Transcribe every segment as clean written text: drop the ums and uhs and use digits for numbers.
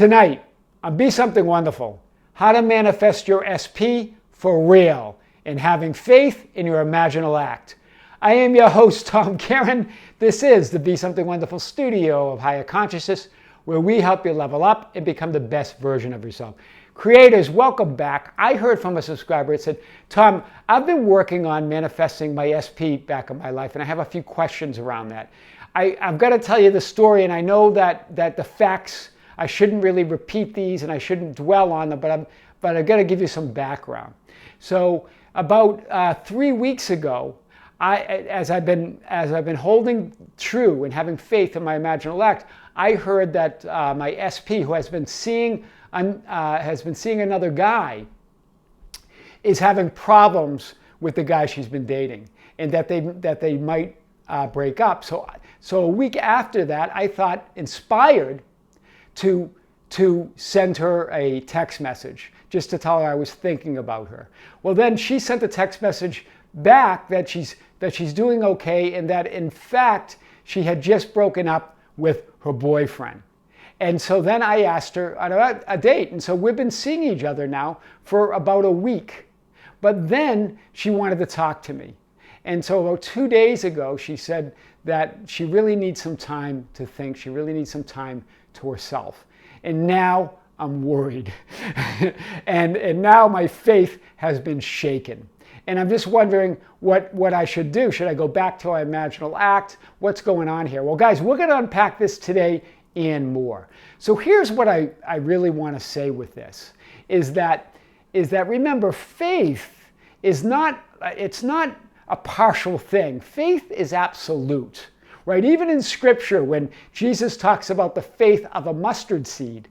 Tonight, on Be Something Wonderful, how to manifest your SP for real and having faith in your imaginal act. I am your host, Tom Karen. This is the Be Something Wonderful studio of higher consciousness, where we help you level up and become the best version of yourself. Creators, welcome back. I heard from a subscriber that said, Tom, I've been working on manifesting my SP back in my life, and I have a few questions around that. I've got to tell you the story, and I know that the facts, I shouldn't really repeat these and I shouldn't dwell on them, but I've got to give you some background. So about 3 weeks ago, as I've been holding true and having faith in my imaginal act, I heard that my SP, who has been seeing another guy, is having problems with the guy she's been dating, and that they might break up. So a week after that, I thought, inspired, to send her a text message just to tell her I was thinking about her. Well, then she sent a text message back that she's doing okay, and that in fact she had just broken up with her boyfriend. And so then I asked her on a date, and so we've been seeing each other now for about a week. But then she wanted to talk to me. And so about 2 days ago, she said that she really needs some time to think. She really needs some time to herself. And now I'm worried. and now my faith has been shaken. And I'm just wondering what I should do. Should I go back to my imaginal act? What's going on here? Well, guys, we're going to unpack this today and more. So here's what I really want to say with this, is that remember, faith is not a partial thing. Faith is absolute, right? Even in Scripture, when Jesus talks about the faith of a mustard seed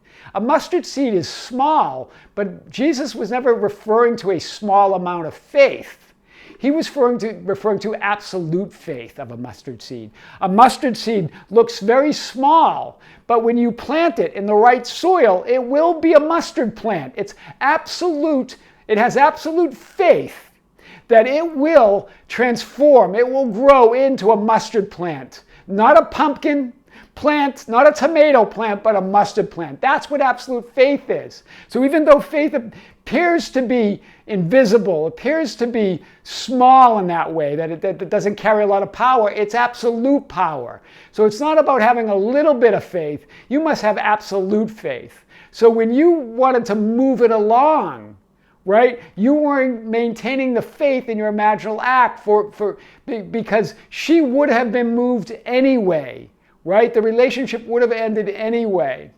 is small, but Jesus was never referring to a small amount of faith. He was referring to absolute faith of a mustard seed. A mustard seed looks very small, but when you plant it in the right soil, it will be a mustard plant. It has absolute faith that it will transform, it will grow into a mustard plant. Not a pumpkin plant, not a tomato plant, but a mustard plant. That's what absolute faith is. So even though faith appears to be invisible, appears to be small in that way, that it doesn't carry a lot of power, it's absolute power. So it's not about having a little bit of faith, you must have absolute faith. So when you wanted to move it along, right? You weren't maintaining the faith in your imaginal act because she would have been moved anyway, right? The relationship would have ended anyway,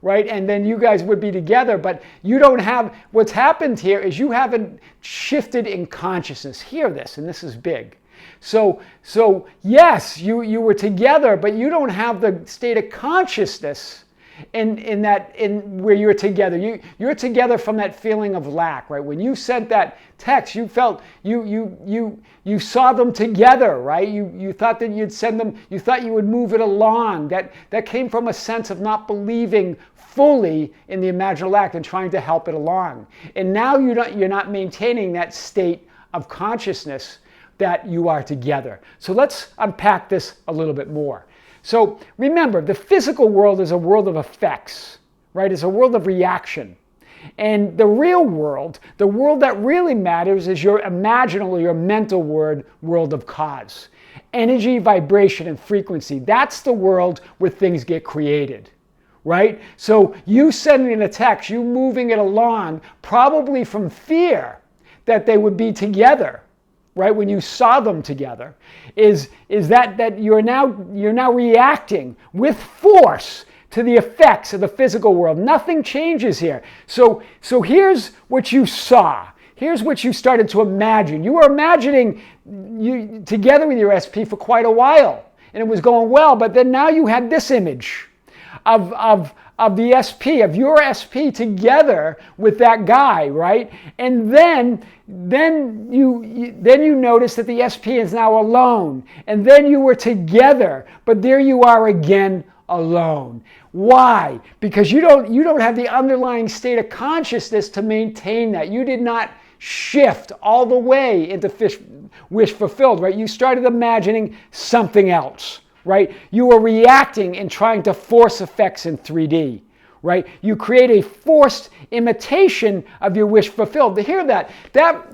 right? And then you guys would be together, but you don't have, what's happened here is you haven't shifted in consciousness. Hear this, and this is big. So yes, you were together, but you don't have the state of consciousness in where you're together. You're together from that feeling of lack, right? When you sent that text, you felt you saw them together, right? You thought that you'd send them, you thought you would move it along. That came from a sense of not believing fully in the imaginal act and trying to help it along. And now you're not maintaining that state of consciousness that you are together. So let's unpack this a little bit more. So remember, the physical world is a world of effects, right? It's a world of reaction. And the real world, the world that really matters, is your imaginal, your mental world of cause. Energy, vibration, and frequency. That's the world where things get created, right? So you sending a text, you moving it along, probably from fear that they would be together, right, when you saw them together, is that you're now reacting with force to the effects of the physical world. Nothing changes here. So here's what you saw. Here's what you started to imagine. You were imagining you together with your SP for quite a while, and it was going well, but then now you had this image of the SP, of your SP together with that guy, right? And then you notice that the SP is now alone. And then you were together, but there you are again alone. Why? Because you don't have the underlying state of consciousness to maintain that. You did not shift all the way into wish fulfilled, right? You started imagining something else, right? You were reacting and trying to force effects in 3D, right? You create a forced imitation of your wish fulfilled. To hear that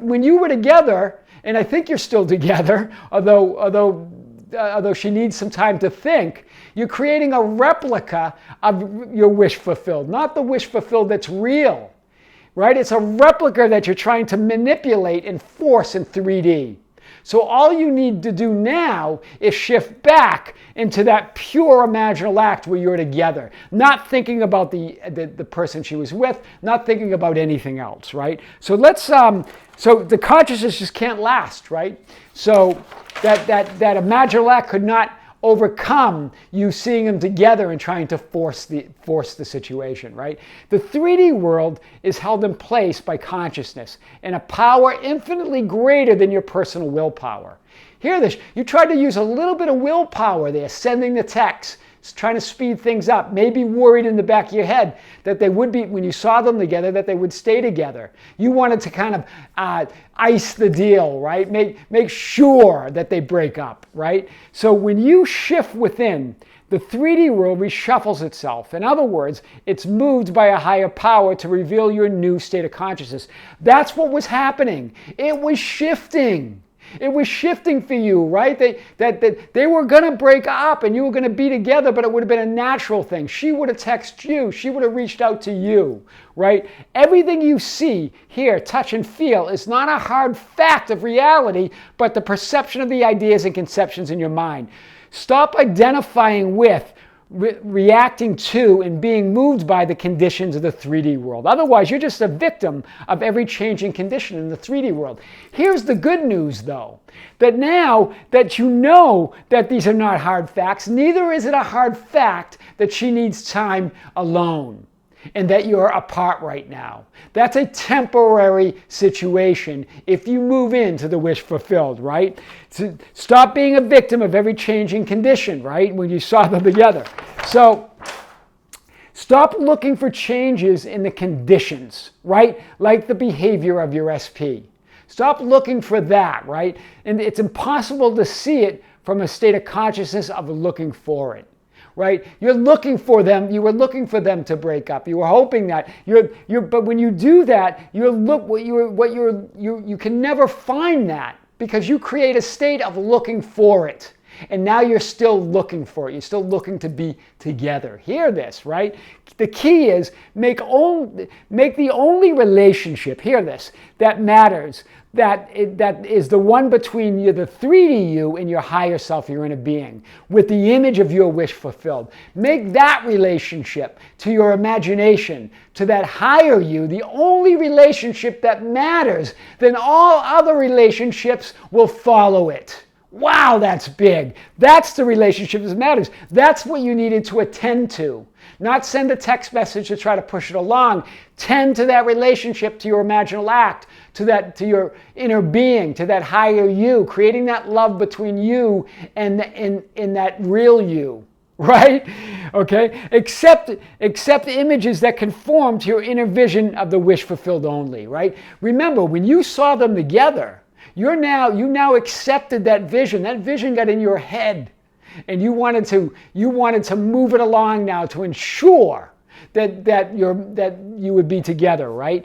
when you were together, and I think you're still together, although she needs some time to think, you're creating a replica of your wish fulfilled, not the wish fulfilled that's real, right? It's a replica that you're trying to manipulate and force in 3D. So all you need to do now is shift back into that pure imaginal act where you're together, not thinking about the person she was with, not thinking about anything else, right? So so the consciousness just can't last, right? So that imaginal act could not overcome you seeing them together and trying to force the situation, right? The 3D world is held in place by consciousness and a power infinitely greater than your personal willpower. Hear this, you tried to use a little bit of willpower there, sending the text, trying to speed things up, maybe worried in the back of your head that they would be, when you saw them together, that they would stay together. You wanted to kind of ice the deal, right? Make sure that they break up, right? So when you shift within, the 3D world reshuffles itself. In other words, it's moved by a higher power to reveal your new state of consciousness. That's what was happening. It was shifting. It was shifting for you, right? They were going to break up and you were going to be together, but it would have been a natural thing. She would have texted you. She would have reached out to you, right? Everything you see, hear, touch, and feel is not a hard fact of reality, but the perception of the ideas and conceptions in your mind. Stop identifying with, reacting to, and being moved by the conditions of the 3D world. Otherwise, you're just a victim of every changing condition in the 3D world. Here's the good news, though, that now that you know that these are not hard facts, neither is it a hard fact that she needs time alone and that you're apart right now. That's a temporary situation if you move into the wish fulfilled, right? So stop being a victim of every changing condition, right? When you saw them together. So stop looking for changes in the conditions, right? Like the behavior of your SP. Stop looking for that, right? And it's impossible to see it from a state of consciousness of looking for it. Right? You're looking for them. You were looking for them to break up. You were hoping that. But when you do that, you can never find that because you create a state of looking for it. And now you're still looking for it. You're still looking to be together. Hear this, right? The key is make the only relationship, hear this, that matters, that is the one between you, the 3D you, and your higher self, your inner being, with the image of your wish fulfilled. Make that relationship to your imagination, to that higher you, the only relationship that matters. Then all other relationships will follow it. Wow, that's big. That's the relationship that matters. That's what you needed to attend to. Not send a text message to try to push it along. Tend to that relationship, to your imaginal act, to your inner being, to that higher you, creating that love between you and that real you. Right? Okay? Accept images that conform to your inner vision of the wish fulfilled only. Right? Remember, when you saw them together, you now accepted that vision. That vision got in your head, and you wanted to move it along now to ensure that you would be together, right?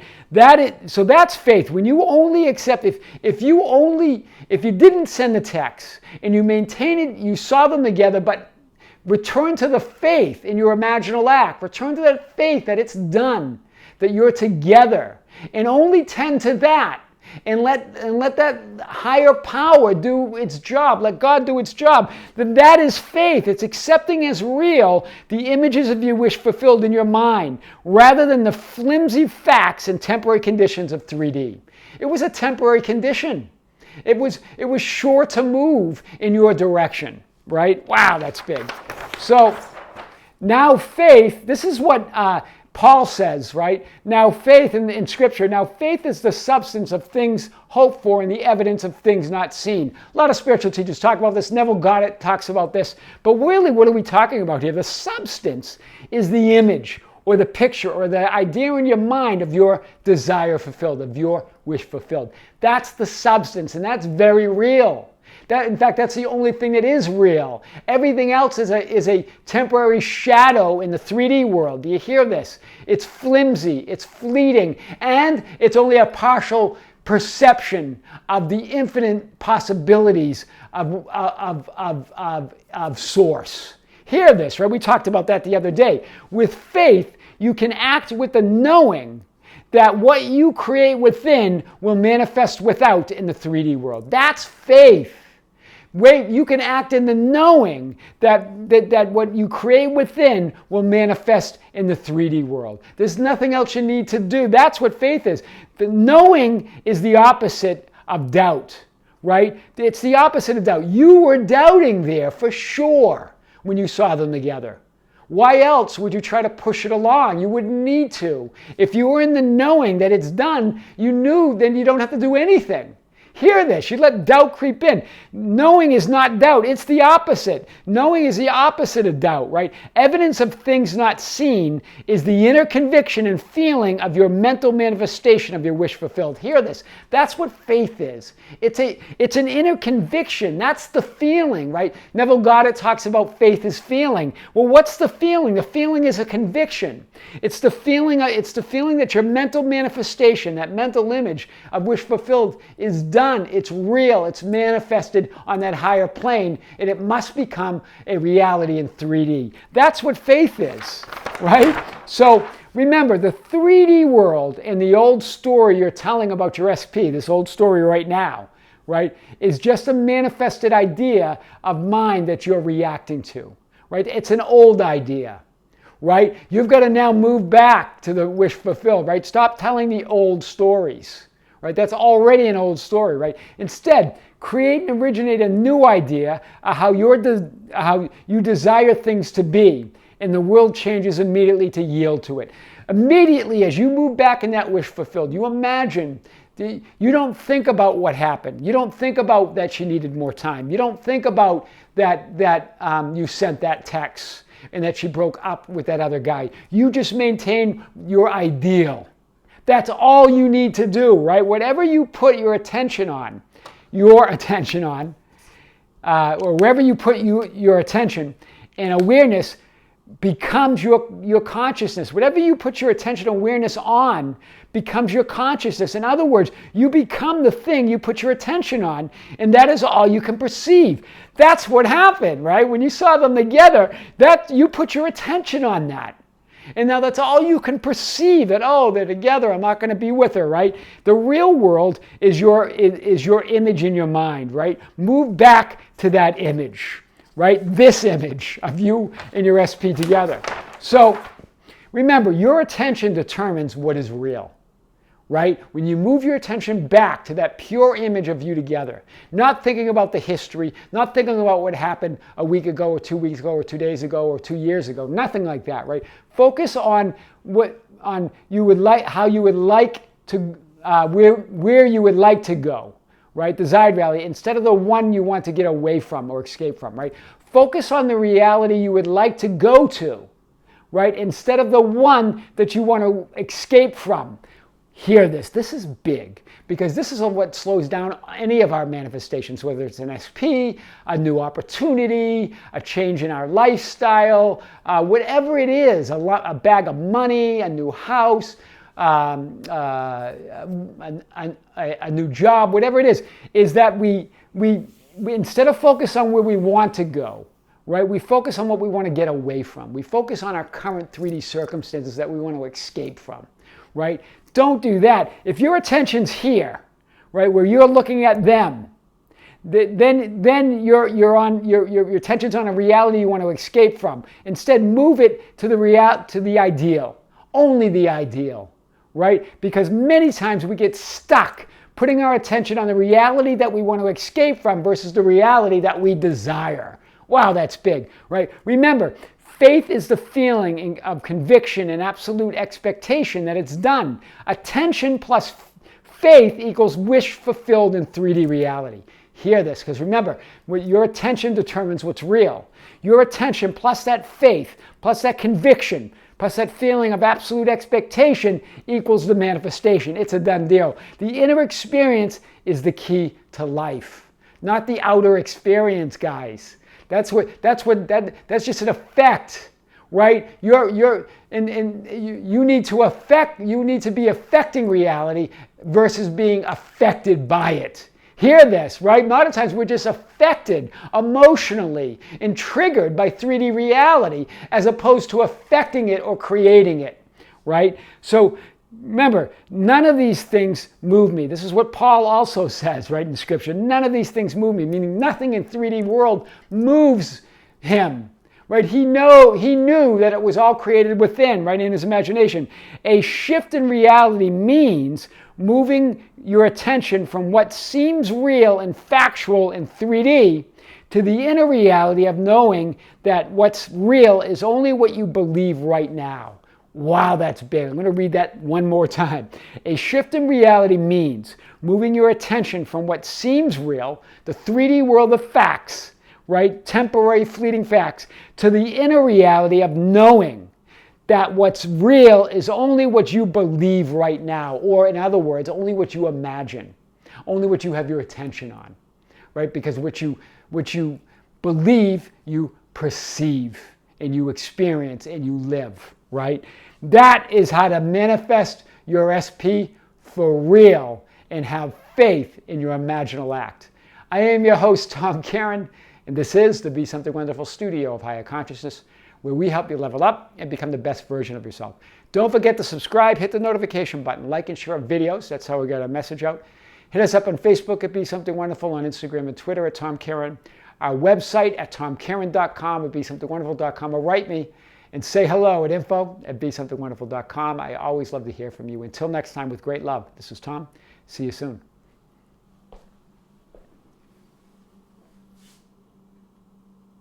So that's faith. When you only accept, if you didn't send the text and you maintain it, you saw them together, but return to the faith in your imaginal act. Return to that faith that it's done, that you're together, and only tend to that. And let that higher power do its job. Let God do its job. Then that is faith. It's accepting as real the images of your wish fulfilled in your mind, rather than the flimsy facts and temporary conditions of 3D. It was a temporary condition. It was sure to move in your direction, right? Wow, that's big. So now faith, this is what Paul says, right? Now faith in Scripture, now faith is the substance of things hoped for and the evidence of things not seen. A lot of spiritual teachers talk about this. Neville Goddard talks about this. But really, what are we talking about here? The substance is the image or the picture or the idea in your mind of your desire fulfilled, of your wish fulfilled. That's the substance, and that's very real. In fact, that's the only thing that is real. Everything else is a temporary shadow in the 3D world. Do you hear this? It's flimsy, it's fleeting, and it's only a partial perception of the infinite possibilities of source. Hear this, right? We talked about that the other day. With faith, you can act with the knowing that what you create within will manifest without in the 3D world. That's faith. You can act in the knowing that what you create within will manifest in the 3D world. There's nothing else you need to do. That's what faith is. The knowing is the opposite of doubt, right? It's the opposite of doubt. You were doubting there for sure when you saw them together. Why else would you try to push it along? You wouldn't need to. If you were in the knowing that it's done, you knew, then you don't have to do anything. Hear this. You let doubt creep in. Knowing is not doubt. It's the opposite. Knowing is the opposite of doubt, right? Evidence of things not seen is the inner conviction and feeling of your mental manifestation of your wish fulfilled. Hear this. That's what faith is. It's an inner conviction. That's the feeling, right? Neville Goddard talks about faith as feeling. Well, what's the feeling? The feeling is a conviction. It's the feeling that your mental manifestation, that mental image of wish fulfilled is done. It's real. It's manifested on that higher plane, and it must become a reality in 3D. That's what faith is, right? So remember, the 3D world and the old story you're telling about your SP, this old story right now, right, is just a manifested idea of mind that you're reacting to, right? It's an old idea, right? You've got to now move back to the wish fulfilled, right? Stop telling the old stories. Right? That's already an old story, right? Instead, create and originate a new idea of how you desire things to be, and the world changes immediately to yield to it. Immediately, as you move back in that wish fulfilled, you imagine, you don't think about what happened. You don't think about that she needed more time. You don't think about that you sent that text and that she broke up with that other guy. You just maintain your ideal. That's all you need to do, right? Whatever you put your attention on, or wherever you put your attention and awareness becomes your consciousness. Whatever you put your attention and awareness on becomes your consciousness. In other words, you become the thing you put your attention on, and that is all you can perceive. That's what happened, right? When you saw them together, that you put your attention on that. And now that's all you can perceive, that, oh, they're together, I'm not going to be with her, right? The real world is your image in your mind, right? Move back to that image, right? This image of you and your SP together. So remember, your attention determines what is real, right? When you move your attention back to that pure image of you together, not thinking about the history, not thinking about what happened a week ago or 2 weeks ago or 2 days ago or 2 years ago, nothing like that, right? Focus on where you would like to go, right? Desired reality, instead of the one you want to get away from or escape from, right? Focus on the reality you would like to go to, right? Instead of the one that you want to escape from. Hear this. This is big, because this is what slows down any of our manifestations, whether it's an SP, a new opportunity, a change in our lifestyle, whatever it is, a bag of money, a new house, a new job, whatever it is that we instead of focus on where we want to go, right? We focus on what we want to get away from. We focus on our current 3D circumstances that we want to escape from, right? Don't do that. If your attention's here, right, where you're looking at them, then your attention's on a reality you want to escape from. Instead, move it to the ideal, only the ideal, right? Because many times we get stuck putting our attention on the reality that we want to escape from versus the reality that we desire. Wow, that's big, right? Remember, faith is the feeling of conviction and absolute expectation that it's done. Attention plus faith equals wish fulfilled in 3D reality. Hear this, because remember, your attention determines what's real. Your attention plus that faith, plus that conviction, plus that feeling of absolute expectation equals the manifestation. It's a done deal. The inner experience is the key to life. not the outer experience, guys. That's just an effect, right? You need to be affecting reality versus being affected by it. Hear this, right? A lot of times we're just affected emotionally and triggered by 3D reality as opposed to affecting it or creating it, right? So remember, none of these things move me. This is what Paul also says, right, in Scripture. None of these things move me, meaning nothing in 3D world moves him, right? He knew that it was all created within, right, in his imagination. A shift in reality means moving your attention from what seems real and factual in 3D to the inner reality of knowing that what's real is only what you believe right now. Wow, that's big. I'm going to read that one more time. A shift in reality means moving your attention from what seems real, the 3D world of facts, right, temporary fleeting facts, to the inner reality of knowing that what's real is only what you believe right now, or in other words, only what you imagine, only what you have your attention on, right? Because what you believe, you perceive, and you experience, and you live, right? That is how to manifest your SP for real and have faith in your imaginal act. I am your host, Tom Caron, and this is the Be Something Wonderful studio of higher consciousness, where we help you level up and become the best version of yourself. Don't forget to subscribe, hit the notification button, like and share our videos. That's how we get our message out. Hit us up on Facebook at Be Something Wonderful, on Instagram and Twitter at Tom Caron, our website at tomcaron.com, at BeSomethingWonderful.com, or write me and say hello at info@BeSomethingWonderful.com. I always love to hear from you. Until next time, with great love, this is Tom. See you soon.